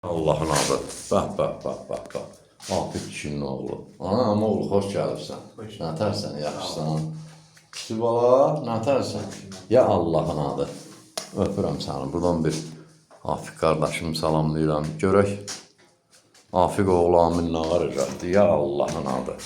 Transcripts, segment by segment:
Allahın adı. Bax. Afif kişinin oğlu. Anam oğlu, xoş gəlirsən. Nətərsən, yaxşısan? Pişti bala, nətərsən? Ya Allahın adı. Öpürəm səni. Buradan bir Afif qardaşımı salamlayıram. Görək. Afif oğlu Amin nə varacaqdı? Ya Allahın adı.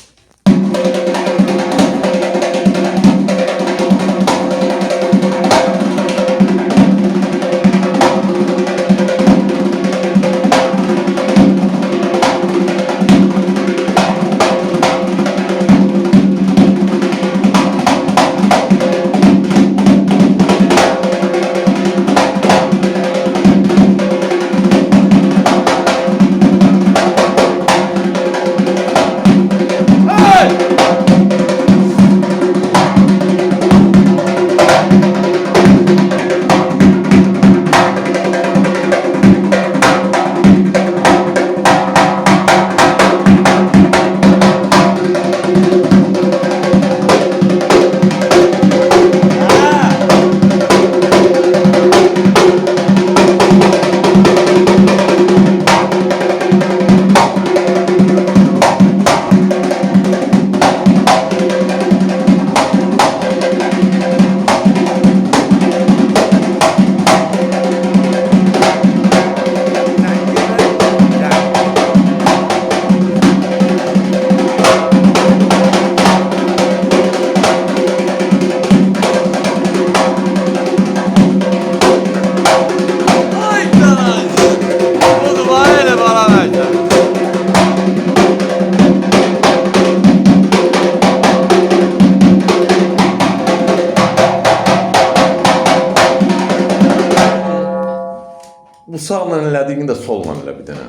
Bu sağla elədiyini də solla elə bir dənə.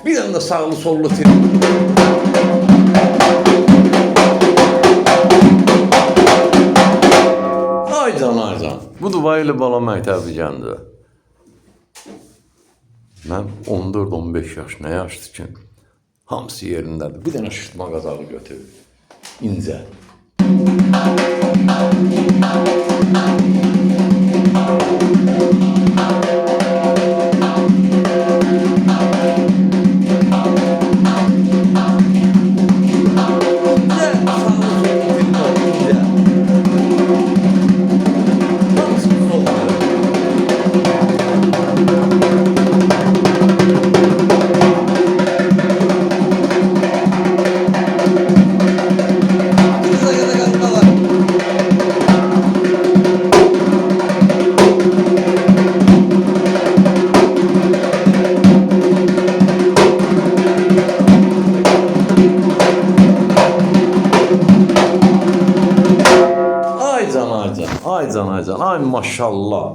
Bir dənə də sağlı sollu tir. Ay can. Bu duva ilə bala məktəbi gəndə. Mən 14-15 yaş, nə yaşdı ki? Hamısı yerindədir. Bir dənə şırtma qazağı götürür. İnce.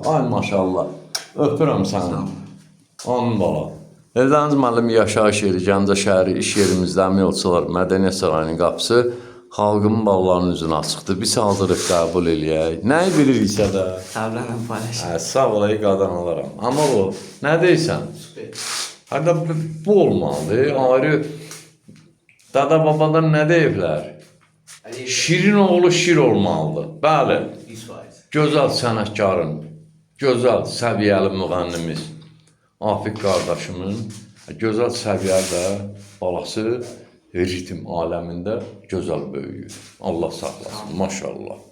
Ay maşallah. Öpürəm səni. Amin bala. Eldəniz müəllim yaşayış yeri, Gəncə şəhəri, iş yerimizdə Əmiyolçular Mədəniyyət Sarayının qapısı xalqın bağlarının üzünə açıqdır. Biz hazırıq, qəbul eləyək. Nəyi biliriksə də. Təbrənəm paylaşım. Sağ olayı qadan alaram. Amma o, nə deyirsən? Hətta bu olmalıdır. Ayrı dada babadan nə deyiblər? Şirin oğlu şir olmalıdır. Bəli. Gözəl sənətkarın, gözəl səviyyəli müğənnimiz Afif qardaşımın gözəl səviyyədə balası ritm aləmində gözəl böyüyür. Allah saxlasın, maşallah.